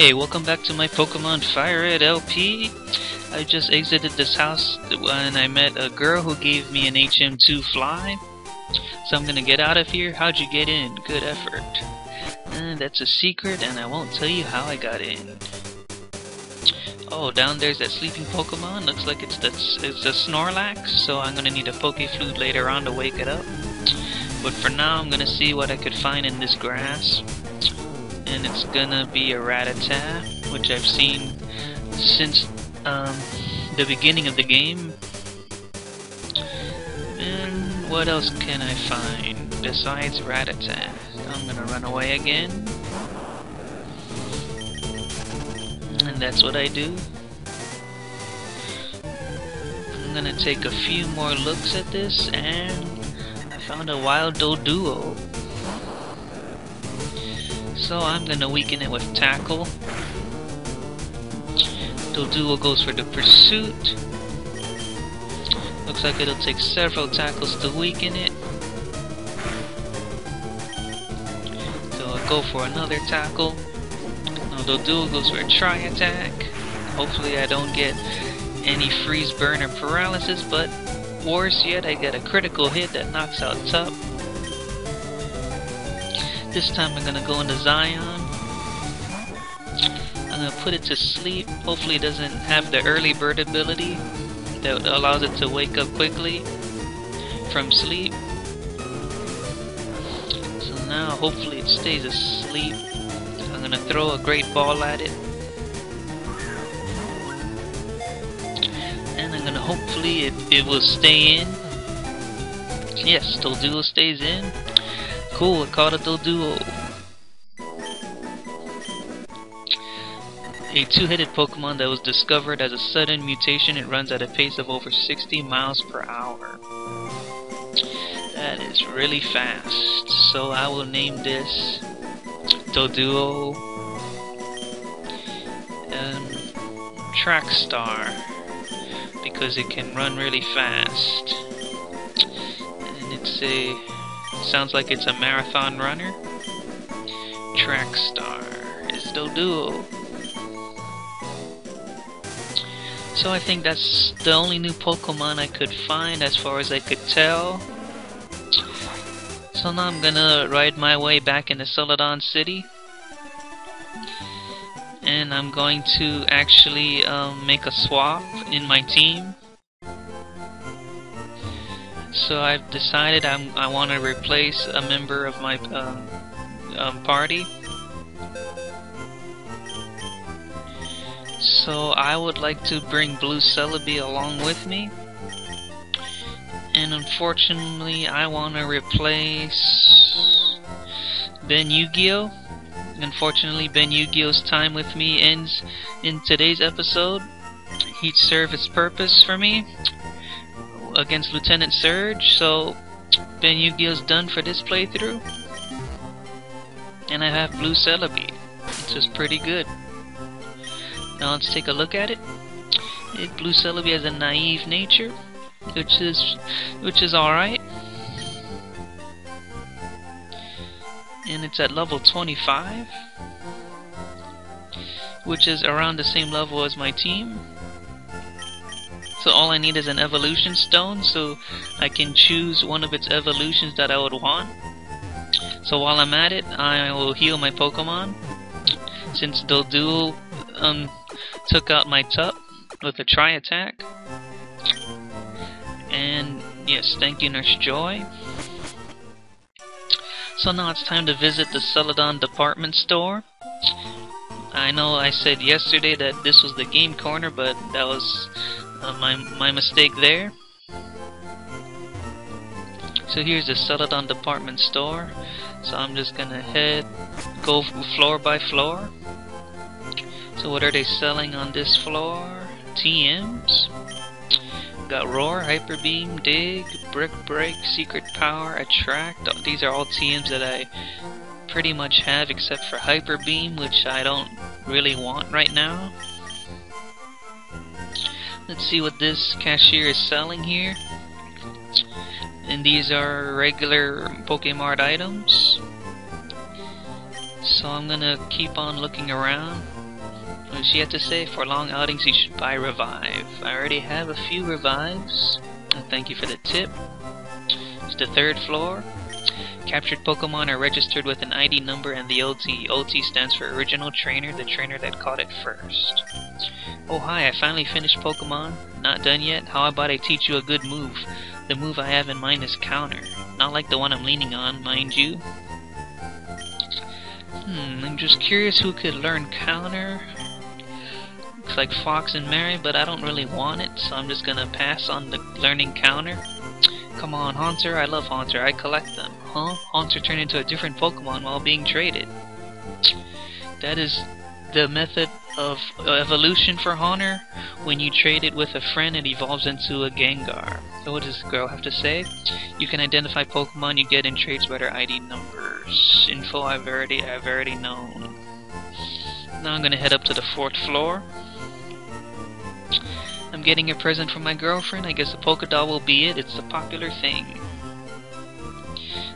Hey, welcome back to my Pokemon FireRed LP. I just exited this house and I met a girl who gave me an HM2 fly. So I'm gonna get out of here. How'd you get in? Good effort. That's a secret and I won't tell you how I got in. Oh, down there's that sleeping Pokemon. Looks like it's a Snorlax, so I'm gonna need a Pokeflute later on to wake it up. But for now I'm gonna see what I could find in this grass. And it's gonna be a Rattata, which I've seen since the beginning of the game. And what else can I find besides Rattata? I'm gonna run away again. And that's what I do. I'm gonna take a few more looks at this, and I found a wild Doduo. So I'm gonna weaken it with Tackle. Doduo goes for the Pursuit. Looks like it'll take several tackles to weaken it. So I'll go for another tackle. Now Doduo goes for a Tri-Attack. Hopefully I don't get any Freeze, Burn, or Paralysis, but worse yet, I get a critical hit that knocks out Tup. This time I'm gonna go into Zion. I'm gonna put it to sleep. Hopefully it doesn't have the early bird ability that allows it to wake up quickly from sleep. So now hopefully it stays asleep. I'm gonna throw a great ball at it. And I'm gonna hopefully it will stay in. Yes, Doduo stays in. Cool, I caught a Doduo. A two-headed Pokemon that was discovered as a sudden mutation. It runs at a pace of over 60 miles per hour. That is really fast. So I will name this Doduo Track Star, because it can run really fast. And it's sounds like it's a marathon runner. Track Star is Doduo. So I think that's the only new Pokemon I could find as far as I could tell. So now I'm gonna ride my way back into Celadon City. And I'm going to actually make a swap in my team. So I've decided I want to replace a member of my party. So I would like to bring Blue Celebi along with me. And unfortunately I want to replace Ben Yu-Gi-Oh! Unfortunately Ben Yu-Gi-Oh's time with me ends in today's episode. He'd serve his purpose for me against Lieutenant Surge, so Ben Yu-Gi-Oh's done for this playthrough. And I have Blue Celebi, which is pretty good. Now let's take a look at it. Blue Celebi has a naive nature, which is alright. And it's at level 25, which is around the same level as my team. So all I need is an evolution stone, so I can choose one of its evolutions that I would want. So while I'm at it, I will heal my Pokemon, since Doduo took out my Tup with a Tri-Attack. And yes, thank you Nurse Joy. So now it's time to visit the Celadon department store. I know I said yesterday that this was the game corner, but that was my mistake there. So here's the Celadon department store. So I'm just gonna go floor by floor. So what are they selling on this floor? TMs. Got Roar, Hyper Beam, Dig, Brick Break, Secret Power, Attract. These are all TMs that I pretty much have except for Hyper Beam, which I don't really want right now. Let's see what this cashier is selling here. And these are regular Pokemart items. So I'm gonna keep on looking around. What she had to say? For long outings, you should buy Revive. I already have a few Revives. And thank you for the tip. It's the 3rd floor. Captured Pokemon are registered with an ID number and the OT. OT stands for Original Trainer, the trainer that caught it first. Oh hi, I finally finished Pokemon. Not done yet? How about I teach you a good move? The move I have in mind is Counter. Not like the one I'm leaning on, mind you. I'm just curious who could learn Counter. Looks like Fox and Mary, but I don't really want it, so I'm just gonna pass on the learning Counter. Come on, Haunter, I love Haunter, I collect them. Huh? Haunter turned into a different Pokemon while being traded. That is the method of evolution for Haunter. When you trade it with a friend, it evolves into a Gengar. So what does this girl have to say? You can identify Pokemon you get in trades by their ID numbers. Info I've already known. Now I'm gonna head up to the 4th floor. I'm getting a present from my girlfriend. I guess the Pokédoll will be it. It's the popular thing.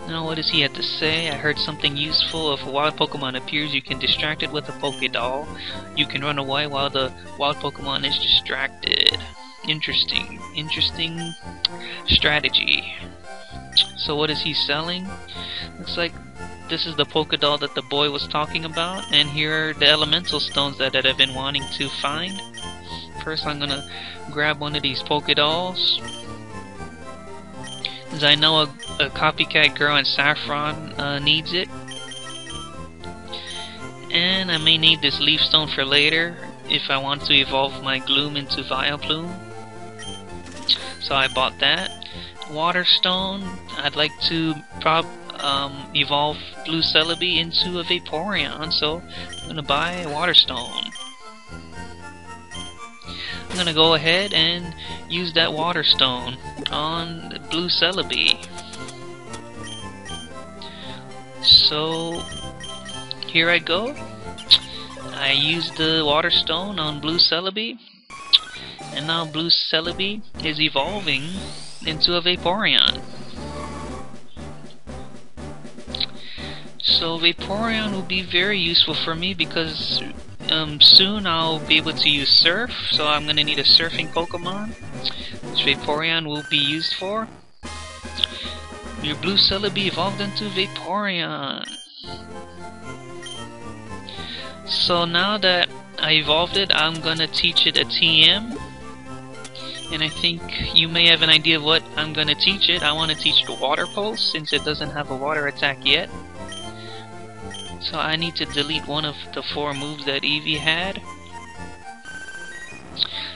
Now what does he have to say? I heard something useful. If a wild Pokemon appears, you can distract it with a Pokédoll. You can run away while the wild Pokemon is distracted. Interesting strategy. So what is he selling? Looks like this is the Pokédoll that the boy was talking about, and here are the elemental stones that I've been wanting to find. First I'm gonna grab one of these Pokédolls, as I know a copycat girl in Saffron needs it. And I may need this leaf stone for later if I want to evolve my Gloom into Vileplume. So I bought that. Water stone, I'd like to evolve Blue Celebi into a Vaporeon, so I'm gonna buy a water stone. I'm gonna go ahead and use that water stone on Blue Celebi. So here I go. I used the water stone on Blue Celebi, and now Blue Celebi is evolving into a Vaporeon. So Vaporeon will be very useful for me because soon I'll be able to use Surf, so I'm going to need a surfing Pokemon, which Vaporeon will be used for. Your Blue Celebi evolved into Vaporeon. So now that I evolved it, I'm going to teach it a TM. And I think you may have an idea of what I'm going to teach it. I want to teach the Water Pulse since it doesn't have a water attack yet. So I need to delete one of the 4 moves that Eevee had.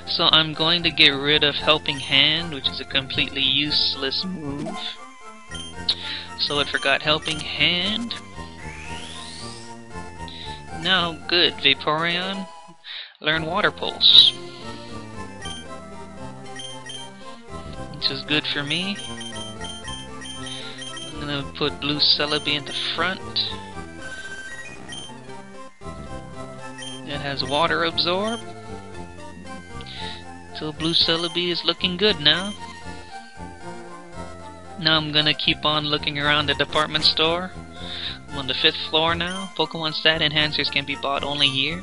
So I'm going to get rid of Helping Hand, which is a completely useless move. So it forgot Helping Hand. Now, good, Vaporeon, learn Water Pulse. Which is good for me. I'm gonna put Blue Celebi in the front. It has Water Absorb. So Blue Celebi is looking good now. Now I'm gonna keep on looking around the department store. I'm on the 5th floor now. Pokemon stat enhancers can be bought only here.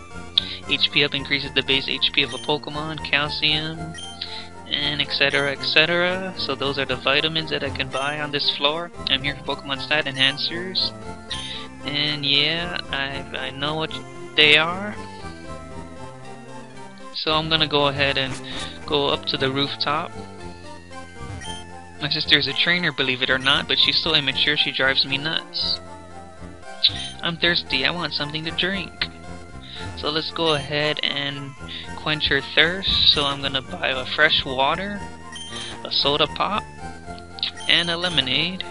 HP up increases the base HP of a Pokemon, calcium, and etc, etc. So those are the vitamins that I can buy on this floor. I'm here for Pokemon stat enhancers. And yeah, I know what they are. So I'm gonna go ahead and go up to the rooftop. My sister is a trainer, believe it or not, but she's so immature she drives me nuts. I'm thirsty, I want something to drink. So let's go ahead and quench her thirst. So I'm gonna buy a fresh water, a soda pop, and a lemonade.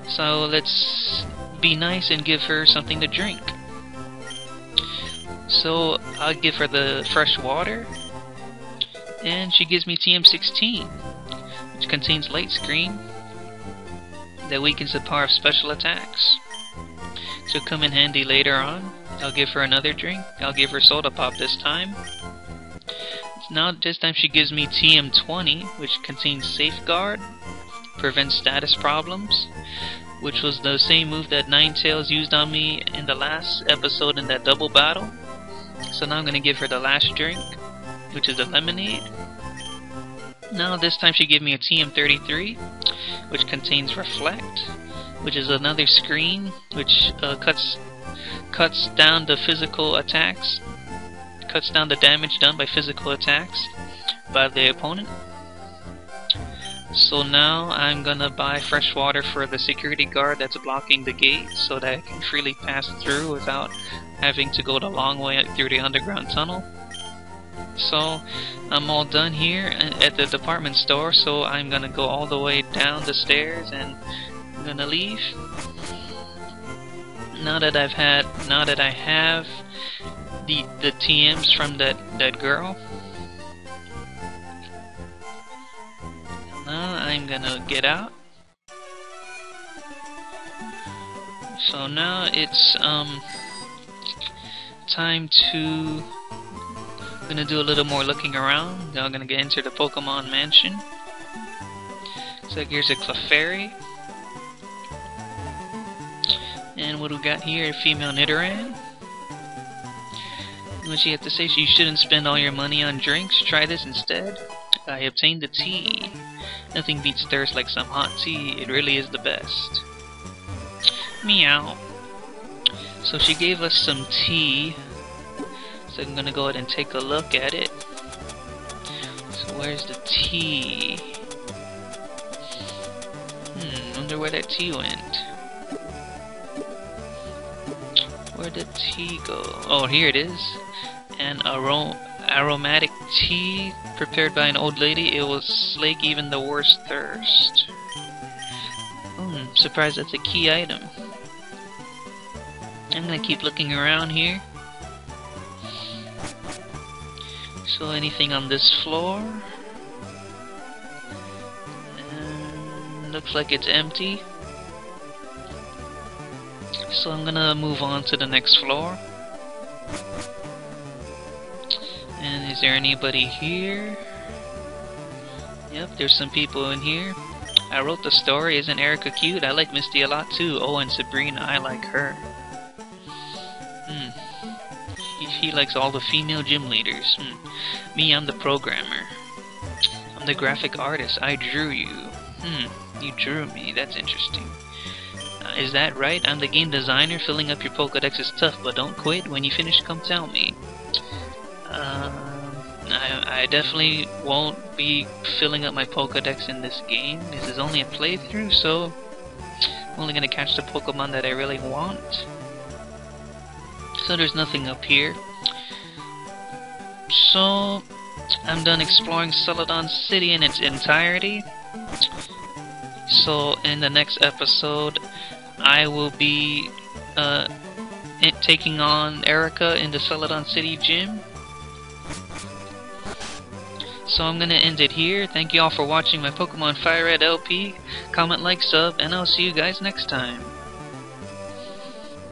So let's be nice and give her something to drink. So I'll give her the fresh water, and she gives me TM16, which contains light screen that weakens the power of special attacks. She'll come in handy later on. I'll give her another drink. I'll give her soda pop this time. Now this time she gives me TM20, which contains Safeguard, prevents status problems. which was the same move that Ninetales used on me in the last episode in that double battle. So now I'm gonna give her the last drink, which is the lemonade. Now this time she gave me a TM33, which contains Reflect, which is another screen which cuts down the physical attacks, cuts down the damage done by physical attacks by the opponent. So now I'm gonna buy fresh water for the security guard that's blocking the gate so that I can freely pass through without having to go the long way through the underground tunnel. So I'm all done here at the department store, so I'm gonna go all the way down the stairs and I'm gonna leave. Now that I have the TMs from that girl, now I'm gonna get out. So now it's time to gonna do a little more looking around. Now I'm gonna get into the Pokemon Mansion. So here's a Clefairy. And what do we got here? A female Nidoran. What she had to say? You shouldn't spend all your money on drinks. Try this instead. I obtained the tea. Nothing beats thirst like some hot tea. It really is the best. Meow. So she gave us some tea. So I'm gonna go ahead and take a look at it. So where's the tea? Wonder where that tea went. Where'd the tea go? Oh, here it is. An aromatic tea prepared by an old lady. It will slake even the worst thirst. Surprised that's a key item. I'm gonna keep looking around here. So anything on this floor? Looks like it's empty. So I'm gonna move on to the next floor. And is there anybody here? Yep, there's some people in here. I wrote the story. Isn't Erica cute? I like Misty a lot too. Oh, and Sabrina, I like her. He likes all the female gym leaders. Me, I'm the programmer. I'm the graphic artist. I drew you. You drew me. That's interesting. Is that right? I'm the game designer. Filling up your Pokédex is tough, but don't quit. When you finish, come tell me. I definitely won't be filling up my Pokédex in this game. This is only a playthrough, so I'm only gonna catch the Pokemon that I really want. So there's nothing up here. So I'm done exploring Celadon City in its entirety. So in the next episode, I will be taking on Erica in the Celadon City gym. So I'm gonna end it here. Thank you all for watching my Pokemon FireRed LP. Comment, like, sub, and I'll see you guys next time.